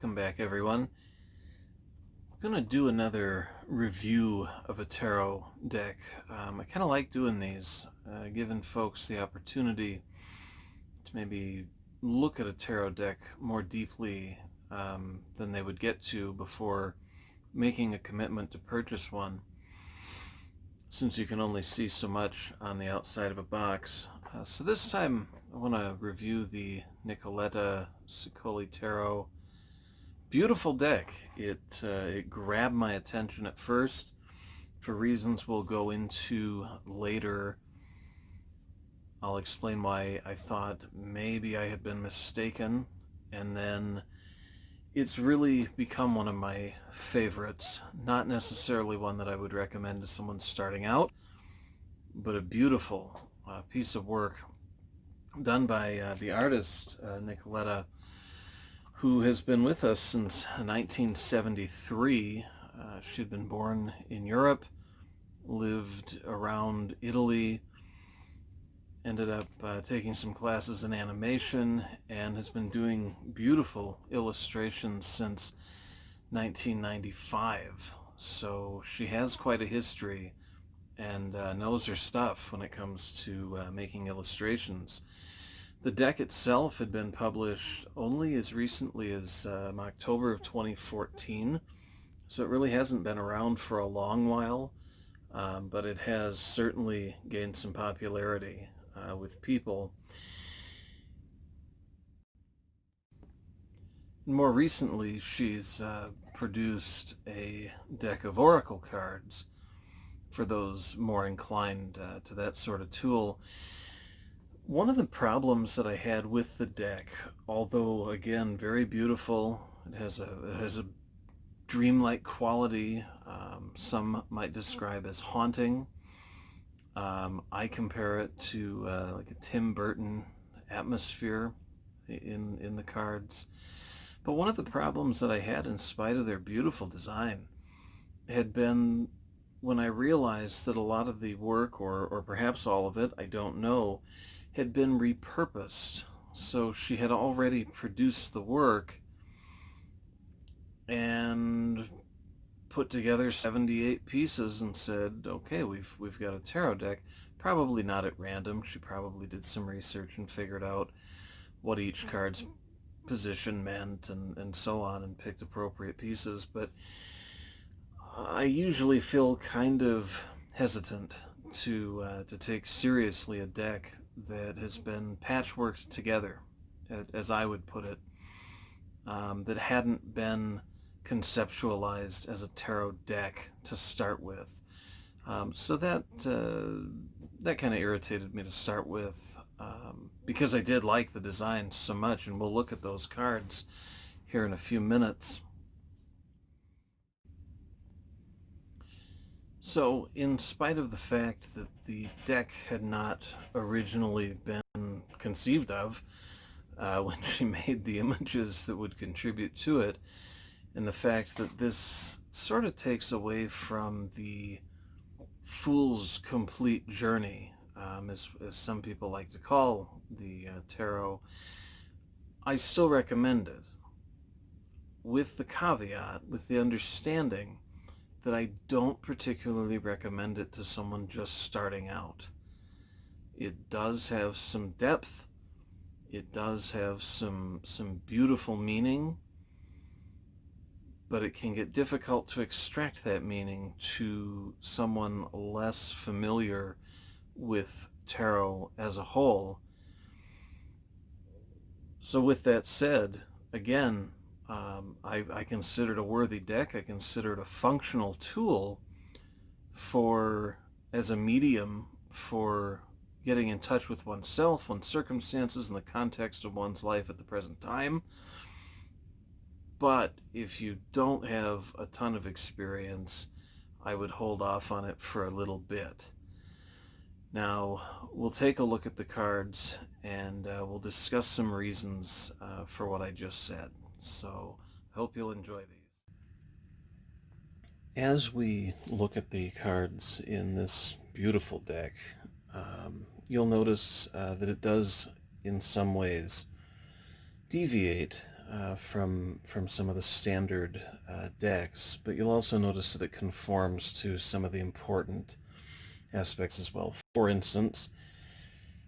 Welcome back, everyone. I'm going to do another review of a tarot deck. I kind of like doing these, giving folks the opportunity to maybe look at a tarot deck more deeply than they would get to before making a commitment to purchase one, since you can only see so much on the outside of a box. So this time I want to review the Nicoletta Ceccoli Tarot. Beautiful deck. It grabbed my attention at first for reasons we'll go into later. I'll explain why I thought maybe I had been mistaken, and then it's really become one of my favorites. Not necessarily one that I would recommend to someone starting out, but a beautiful piece of work done by the artist Nicoletta, who has been with us since 1973. She'd been born in Europe, lived around Italy, ended up taking some classes in animation, and has been doing beautiful illustrations since 1995. So she has quite a history and knows her stuff when it comes to making illustrations. The deck itself had been published only as recently as October of 2014, so it really hasn't been around for a long while, but it has certainly gained some popularity with people. More recently, she's produced a deck of oracle cards for those more inclined to that sort of tool. One of the problems that I had with the deck, although again very beautiful, it has a dreamlike quality. Some might describe as haunting. I compare it to like a Tim Burton atmosphere in the cards. But one of the problems that I had, in spite of their beautiful design, had been when I realized that a lot of the work, or perhaps all of it, I don't know, had been repurposed. So she had already produced the work and put together 78 pieces and said, okay, we've got a tarot deck. Probably not at random. She probably did some research and figured out what each card's position meant and so on, and picked appropriate pieces. But I usually feel kind of hesitant to take seriously a deck that has been patchworked together, as I would put it, that hadn't been conceptualized as a tarot deck to start with. So that kind of irritated me to start with, because I did like the design so much, and we'll look at those cards here in a few minutes. So, in spite of the fact that the deck had not originally been conceived of when she made the images that would contribute to it, and the fact that this sort of takes away from the fool's complete journey, as some people like to call the tarot, I still recommend it, with the caveat, with the understanding that I don't particularly recommend it to someone just starting out. It does have some depth. It does have some beautiful meaning, but it can get difficult to extract that meaning to someone less familiar with tarot as a whole. So with that said, again, I consider it a worthy deck. I consider it a functional tool as a medium for getting in touch with oneself, one's circumstances, and the context of one's life at the present time. But if you don't have a ton of experience, I would hold off on it for a little bit. Now, we'll take a look at the cards, and we'll discuss some reasons for what I just said. So I hope you'll enjoy these. As we look at the cards in this beautiful deck, you'll notice that it does, in some ways, deviate from some of the standard decks, but you'll also notice that it conforms to some of the important aspects as well. For instance,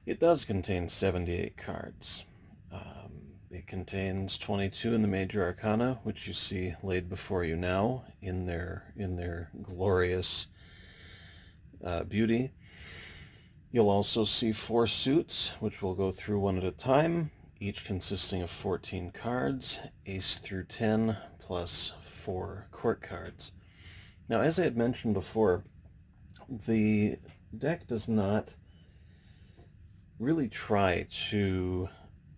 it does contain 78 cards. It contains 22 in the major arcana, which you see laid before you now in their glorious beauty. You'll also see 4 suits, which we'll go through one at a time, each consisting of 14 cards, ace through 10, plus 4 court cards. Now, as I had mentioned before, the deck does not really try to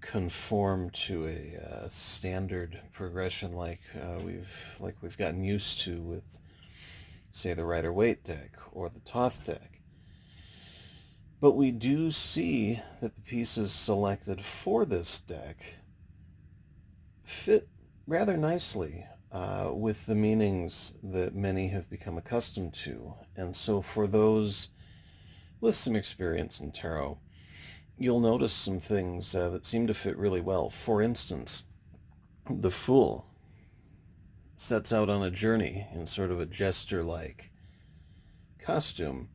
conform to a standard progression like we've gotten used to with, say, the Rider-Waite deck or the Thoth deck. But we do see that the pieces selected for this deck fit rather nicely with the meanings that many have become accustomed to. And so for those with some experience in tarot, you'll notice some things that seem to fit really well. For instance, the Fool sets out on a journey in sort of a jester-like costume.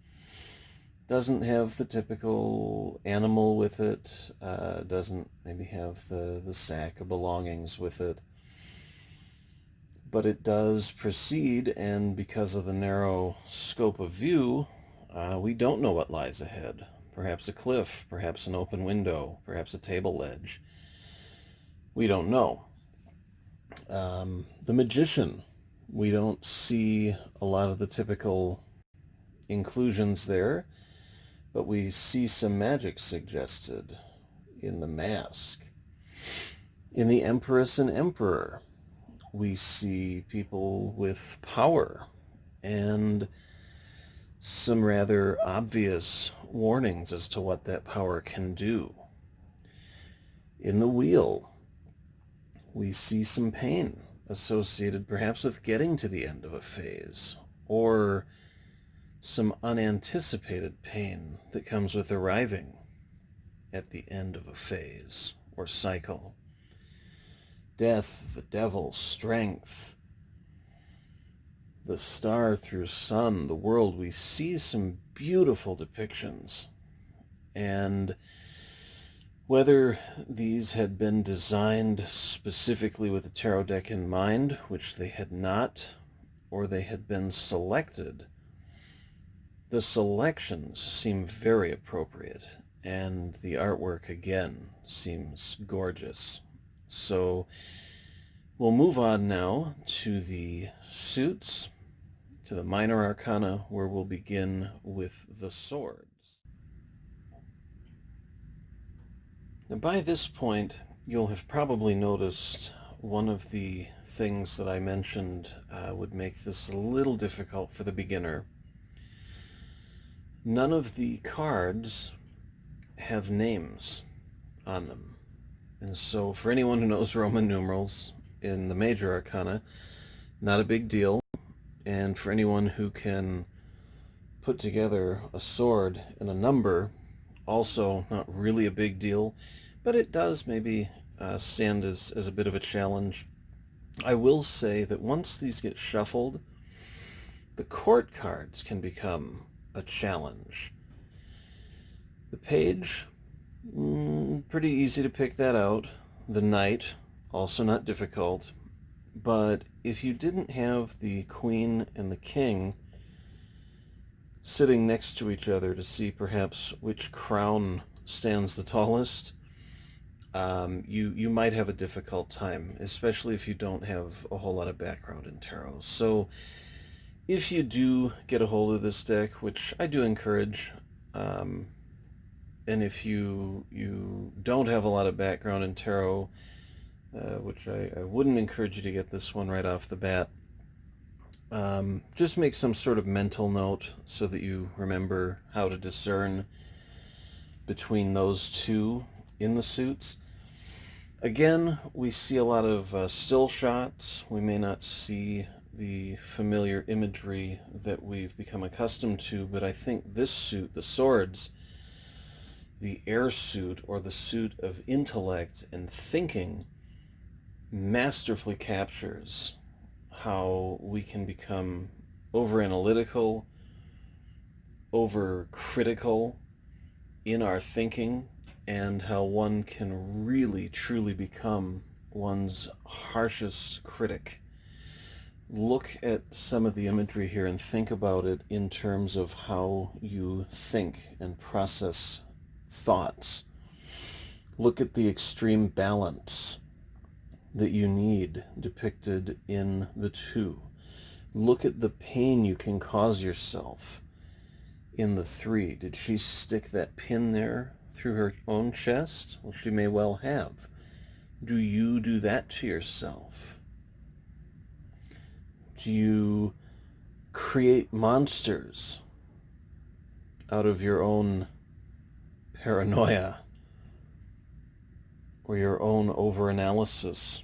Doesn't have the typical animal with it, doesn't maybe have the sack of belongings with it, but it does proceed, and because of the narrow scope of view, we don't know what lies ahead. Perhaps a cliff, perhaps an open window, perhaps a table ledge. We don't know. The Magician, we don't see a lot of the typical inclusions there, but we see some magic suggested in the Mask. In the Empress and Emperor, we see people with power and some rather obvious warnings as to what that power can do. In the Wheel, we see some pain associated perhaps with getting to the end of a phase, or some unanticipated pain that comes with arriving at the end of a phase or cycle. Death, the Devil, Strength, the Star through Sun, the World, we see some beautiful depictions. And whether these had been designed specifically with the tarot deck in mind, which they had not, or they had been selected, the selections seem very appropriate, and the artwork again seems gorgeous. So we'll move on now to the suits, to the minor arcana, where we'll begin with the swords. Now, by this point, you'll have probably noticed one of the things that I mentioned would make this a little difficult for the beginner. None of the cards have names on them. And so for anyone who knows Roman numerals in the major arcana, not a big deal. And for anyone who can put together a sword and a number, also not really a big deal, but it does maybe stand as a bit of a challenge. I will say that once these get shuffled, the court cards can become a challenge. The Page, pretty easy to pick that out. The Knight, also not difficult. But if you didn't have the Queen and the King sitting next to each other to see perhaps which crown stands the tallest, you might have a difficult time, especially if you don't have a whole lot of background in tarot. So if you do get a hold of this deck, which I do encourage, and if you don't have a lot of background in tarot, which I wouldn't encourage you to get this one right off the bat, just make some sort of mental note so that you remember how to discern between those two in the suits. Again, we see a lot of still shots. We may not see the familiar imagery that we've become accustomed to, but I think this suit, the swords, the air suit, or the suit of intellect and thinking, masterfully captures how we can become over-analytical, over-critical in our thinking, and how one can really, truly become one's harshest critic. Look at some of the imagery here and think about it in terms of how you think and process thoughts. Look at the extreme balance that you need depicted in the two. Look at the pain you can cause yourself in the three. Did she stick that pin there through her own chest? Well, she may well have. Do you do that to yourself? Do you create monsters out of your own paranoia or your own overanalysis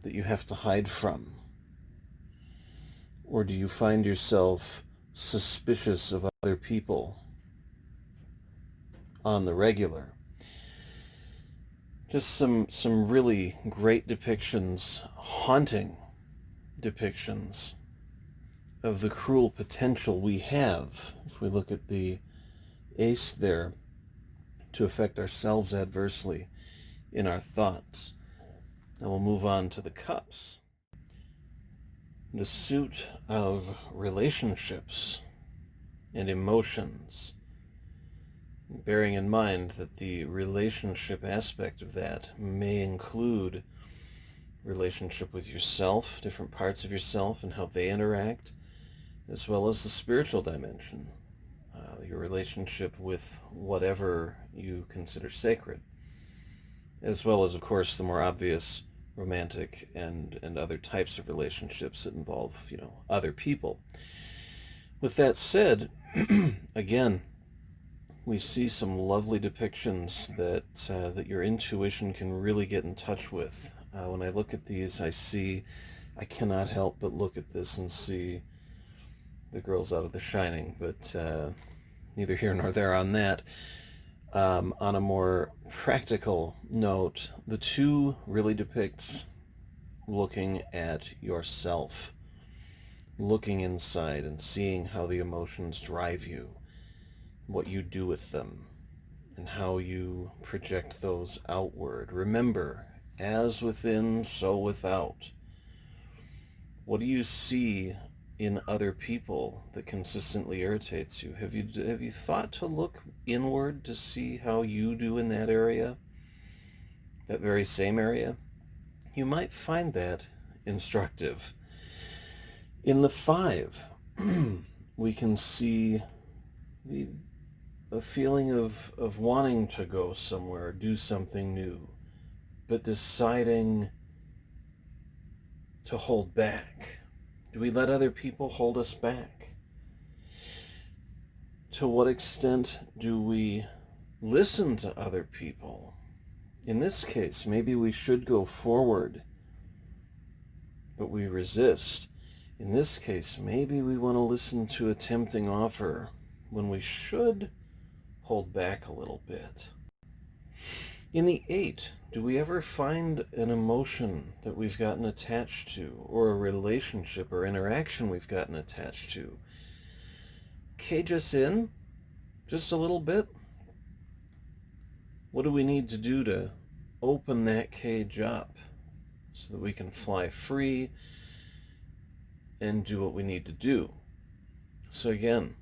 that you have to hide from? Or do you find yourself suspicious of other people on the regular? Just some really great depictions, haunting depictions of the cruel potential we have, if we look at the ace there, to affect ourselves adversely in our thoughts. Now we'll move on to the cups. The suit of relationships and emotions, bearing in mind that the relationship aspect of that may include relationship with yourself, different parts of yourself and how they interact, as well as the spiritual dimension, your relationship with whatever you consider sacred, as well as, of course, the more obvious romantic and other types of relationships that involve, other people. With that said, again, we see some lovely depictions that your intuition can really get in touch with. When I look at these, I cannot help but look at this and see the girls out of The Shining, but neither here nor there on that. On a more practical note, the two really depicts looking at yourself, looking inside and seeing how the emotions drive you, what you do with them, and how you project those outward. Remember, as within, so without. What do you see in other people that consistently irritates you? Have you thought to look inward to see how you do in that area, that very same area? You might find that instructive. In the five, we can see a feeling of wanting to go somewhere, do something new, but deciding to hold back. Do we let other people hold us back? To what extent do we listen to other people? In this case, maybe we should go forward, but we resist. In this case, maybe we want to listen to a tempting offer when we should hold back a little bit. In the eight, do we ever find an emotion that we've gotten attached to, or a relationship or interaction we've gotten attached to? Cage us in just a little bit? What do we need to do to open that cage up so that we can fly free and do what we need to do? So again,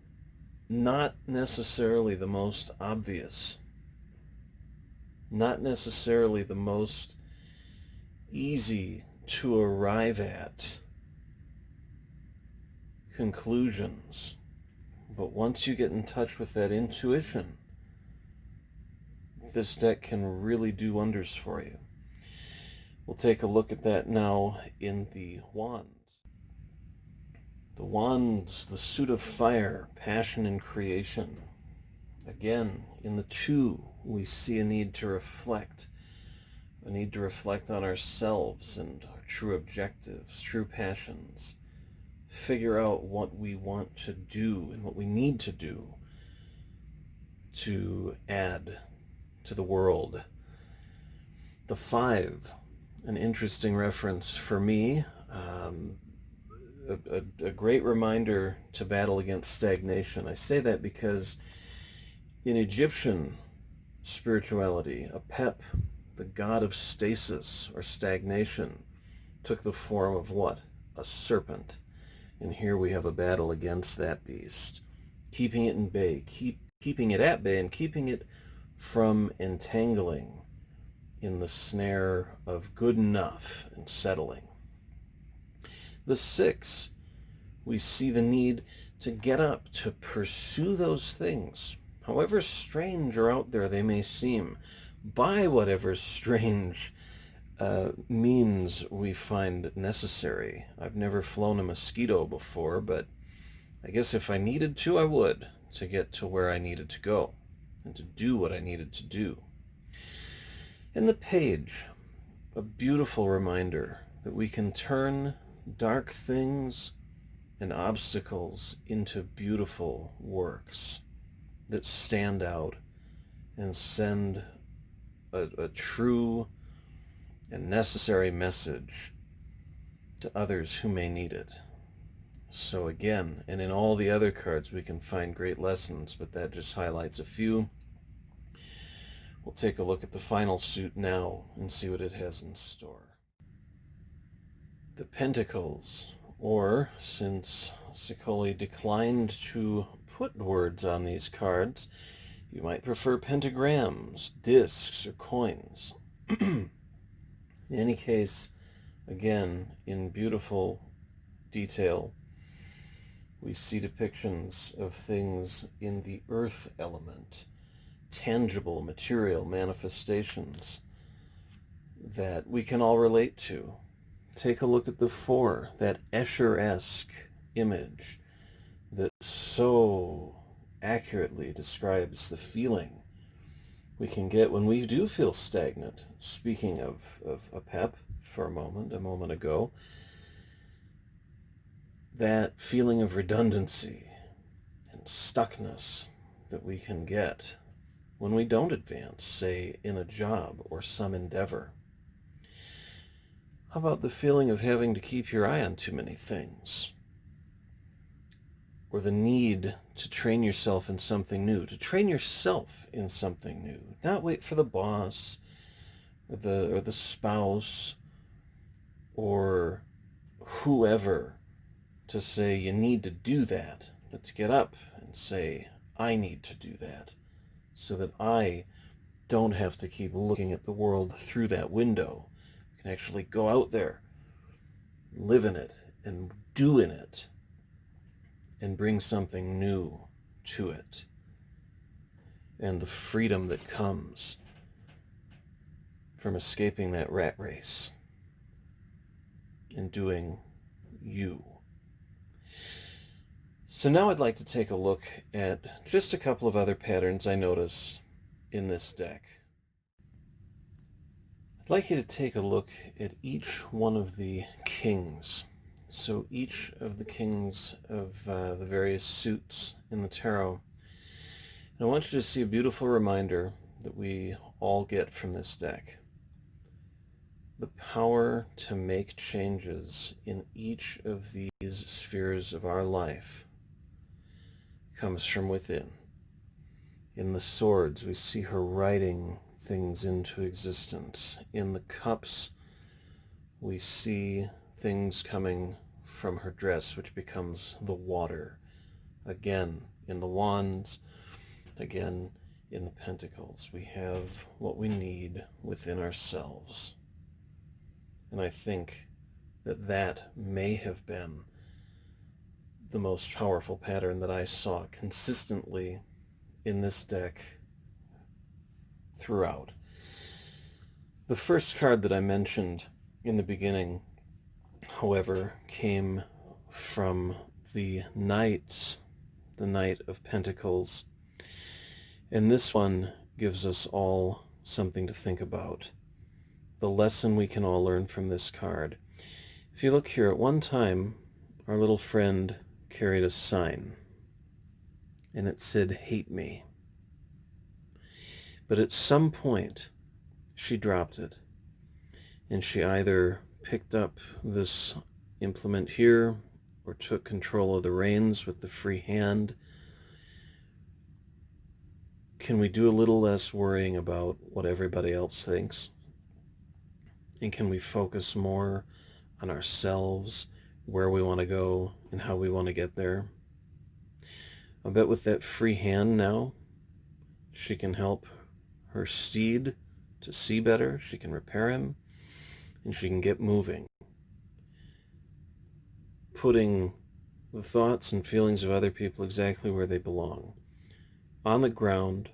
not necessarily the most obvious, not necessarily the most easy to arrive at conclusions, but once you get in touch with that intuition, this deck can really do wonders for you. We'll take a look at that now in the wands. The wands, the suit of fire, passion and creation. Again, in the two, we see a need to reflect on ourselves and our true objectives, true passions. Figure out what we want to do and what we need to do to add to the world. The five an interesting reference for me. A great reminder to battle against stagnation. I say that because in Egyptian spirituality, Apep, the god of stasis or stagnation, took the form of what? A serpent. And here we have a battle against that beast, keeping it in bay, keeping it at bay, and keeping it from entangling in the snare of good enough and settling. The 6, we see the need to get up, to pursue those things, however strange or out there they may seem, by whatever strange means we find necessary. I've never flown a mosquito before, but I guess if I needed to, I would, to get to where I needed to go and to do what I needed to do. And the Page, a beautiful reminder that we can turn dark things and obstacles into beautiful works that stand out and send a true and necessary message to others who may need it. So again, and in all the other cards we can find great lessons, but that just highlights a few. We'll take a look at the final suit now and see what it has in store. The Pentacles, or, since Ceccoli declined to put words on these cards, you might prefer pentagrams, discs, or coins. In any case, again, in beautiful detail, we see depictions of things in the earth element, tangible, material manifestations that we can all relate to. Take a look at the 4, that Escher-esque image that so accurately describes the feeling we can get when we do feel stagnant. Speaking of Apep for a moment ago, that feeling of redundancy and stuckness that we can get when we don't advance, say, in a job or some endeavor. How about the feeling of having to keep your eye on too many things? Or the need to train yourself in something new, to train yourself in something new. Not wait for the boss or the spouse or whoever to say you need to do that, but to get up and say, I need to do that, so that I don't have to keep looking at the world through that window. I can actually go out there, live in it, and do in it, and bring something new to it. And the freedom that comes from escaping that rat race and doing you. So now I'd like to take a look at just a couple of other patterns I notice in this deck. I'd like you to take a look at each one of the kings. So each of the kings of the various suits in the tarot. And I want you to see a beautiful reminder that we all get from this deck. The power to make changes in each of these spheres of our life comes from within. In the swords, we see her writing things into existence. In the cups, we see things coming from her dress, which becomes the water. Again, in the wands, again, in the pentacles, we have what we need within ourselves. And I think that that may have been the most powerful pattern that I saw consistently in this deck throughout. The first card that I mentioned in the beginning, however, came from the Knights, the Knight of Pentacles. And this one gives us all something to think about. The lesson we can all learn from this card. If you look here, at one time, our little friend carried a sign, and it said, "Hate me." But at some point, she dropped it, and she either picked up this implement here or took control of the reins with the free hand. Can we do a little less worrying about what everybody else thinks? And can we focus more on ourselves, where we want to go, and how we want to get there? I bet with that free hand now, she can help her steed to see better, she can repair him, and she can get moving. Putting the thoughts and feelings of other people exactly where they belong. On the ground,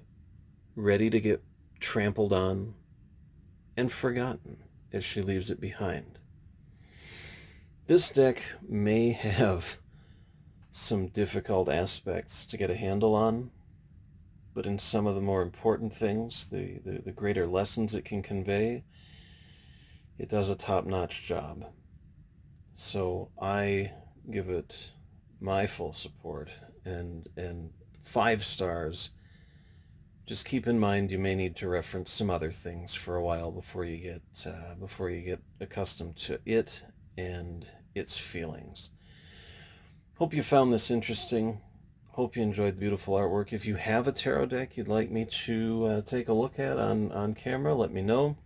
ready to get trampled on and forgotten as she leaves it behind. This deck may have some difficult aspects to get a handle on, but in some of the more important things, the greater lessons it can convey, it does a top-notch job. So I give it my full support and 5 stars. Just keep in mind you may need to reference some other things for a while before you get accustomed to it and its feelings. Hope you found this interesting. Hope you enjoyed the beautiful artwork. If you have a tarot deck you'd like me to take a look at on camera, let me know.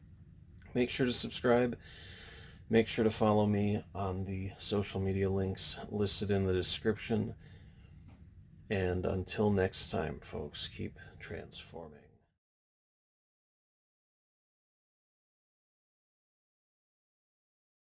Make sure to subscribe. Make sure to follow me on the social media links listed in the description. And until next time, folks, keep transforming.